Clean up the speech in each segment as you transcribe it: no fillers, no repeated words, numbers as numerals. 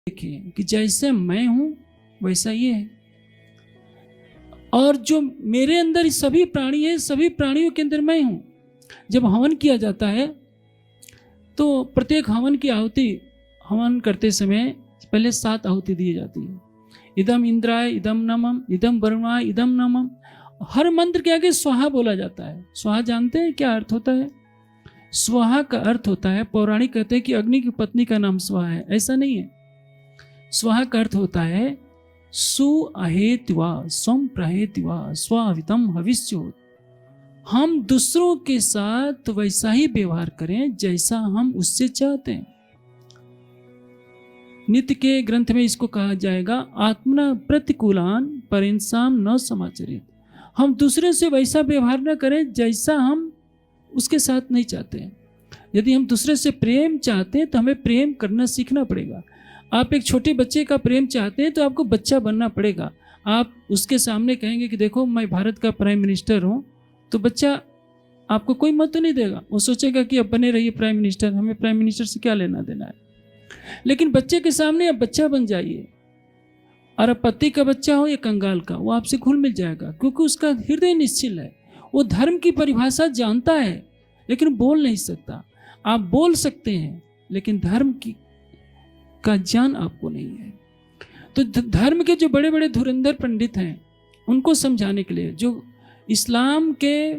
देखिए कि जैसे मैं हूं वैसा ये है, और जो मेरे अंदर सभी प्राणी है, सभी प्राणियों के अंदर मैं हूं। जब हवन किया जाता है तो प्रत्येक हवन की आहुति, हवन करते समय पहले 7 आहुति दी जाती है। इदम इंद्राय, इदम नमम, इदम वरुणाय, इदम नमम। हर मंत्र के आगे स्वाहा बोला जाता है। स्वाहा जानते हैं क्या अर्थ होता है? स्वाहा का अर्थ होता है, पौराणिक कहते हैं कि अग्नि की पत्नी का नाम स्वाहा है, ऐसा नहीं है। स्वाहा का अर्थ होता है सु अहेत्वा स्वम प्रहेत्वा स्वावितम हविष्योत। हम दूसरों के साथ वैसा ही व्यवहार करें जैसा हम उससे चाहते हैं। नित्य के ग्रंथ में इसको कहा जाएगा आत्मना प्रतिकूलान परिंसाम न समाचरित। हम दूसरे से वैसा व्यवहार न करें जैसा हम उसके साथ नहीं चाहते हैं। यदि हम दूसरे से प्रेम चाहते हैं तो हमें प्रेम करना सीखना पड़ेगा। आप एक छोटे बच्चे का प्रेम चाहते हैं तो आपको बच्चा बनना पड़ेगा। आप उसके सामने कहेंगे कि देखो मैं भारत का प्राइम मिनिस्टर हूँ, तो बच्चा आपको कोई मत तो नहीं देगा। वो सोचेगा कि अब बने रहिए प्राइम मिनिस्टर, हमें प्राइम मिनिस्टर से क्या लेना देना है। लेकिन बच्चे के सामने आप बच्चा बन जाइए, और अब पति का बच्चा हो या कंगाल का, वो आपसे घुल मिल जाएगा, क्योंकि उसका हृदय निश्चल है। वो धर्म की परिभाषा जानता है लेकिन बोल नहीं सकता। आप बोल सकते हैं लेकिन धर्म की का ज्ञान आपको नहीं है। तो धर्म के जो बड़े बड़े धुरंधर पंडित हैं, उनको समझाने के लिए, जो इस्लाम के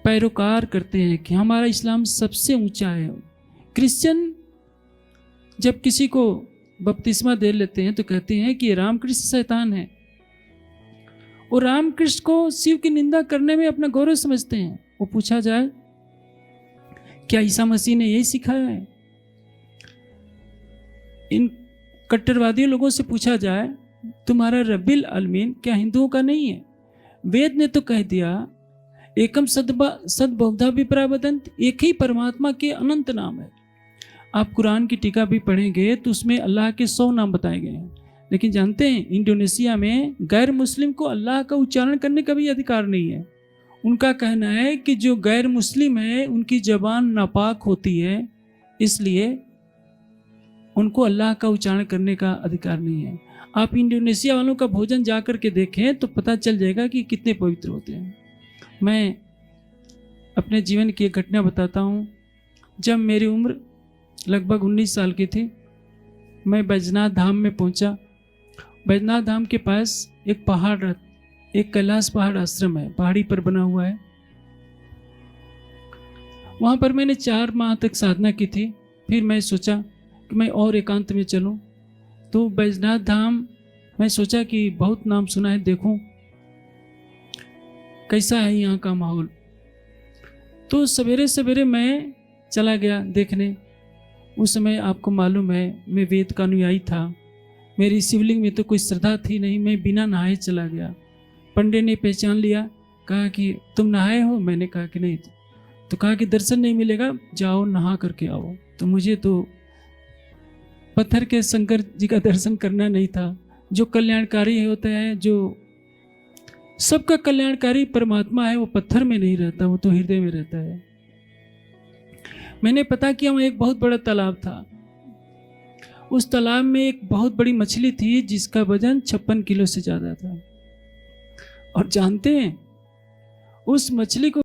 पैरोकार करते हैं कि हमारा इस्लाम सबसे ऊंचा है। क्रिश्चियन जब किसी को बपतिस्मा दे लेते हैं तो कहते हैं कि रामकृष्ण शैतान है। वो रामकृष्ण को शिव की निंदा करने में अपना गौरव समझते हैं। वो पूछा जाए क्या ईसा मसीह ने यही सिखाया है? इन कट्टरवादी लोगों से पूछा जाए तुम्हारा रब्बिल अलमीन क्या हिंदुओं का नहीं है? वेद ने तो कह दिया एकम सद्बहुधा विप्रावदंत, एक ही परमात्मा के अनंत नाम है। आप कुरान की टीका भी पढ़ेंगे तो उसमें अल्लाह के 100 नाम बताए गए हैं। लेकिन जानते हैं इंडोनेशिया में गैर मुस्लिम को अल्लाह का उच्चारण करने का भी अधिकार नहीं है। उनका कहना है कि जो गैर मुस्लिम है उनकी जबान नापाक होती है, इसलिए उनको अल्लाह का उच्चारण करने का अधिकार नहीं है। आप इंडोनेशिया वालों का भोजन जा कर के देखें तो पता चल जाएगा कि कितने पवित्र होते हैं। मैं अपने जीवन की एक घटना बताता हूँ। जब मेरी उम्र लगभग 19 साल की थी, मैं बैजनाथ धाम में पहुंचा। बैजनाथ धाम के पास एक पहाड़, एक कैलाश पहाड़ आश्रम है, पहाड़ी पर बना हुआ है। वहाँ पर मैंने 4 माह तक साधना की थी। फिर मैं सोचा कि मैं और एकांत में चलूं। तो बैजनाथ धाम मैं सोचा कि बहुत नाम सुना है, देखूं कैसा है यहाँ का माहौल। तो सवेरे सवेरे मैं चला गया देखने। उस समय आपको मालूम है मैं वेद का अनुयायी था। मेरी शिवलिंग में तो कोई श्रद्धा थी नहीं। मैं बिना नहाए चला गया। पंडित ने पहचान लिया, कहा कि तुम नहाए हो? मैंने कहा कि नहीं। तो कहा कि दर्शन नहीं मिलेगा, जाओ नहा करके आओ। तो मुझे तो पत्थर के शंकर जी का दर्शन करना नहीं था। जो कल्याणकारी होता है, जो सबका कल्याणकारी परमात्मा है, वो पत्थर में नहीं रहता, वो तो हृदय में रहता है। मैंने पता किया वहाँ एक बहुत बड़ा तालाब था। उस तालाब में एक बहुत बड़ी मछली थी जिसका वजन 56 किलो से ज़्यादा था। और जानते हैं उस मछली को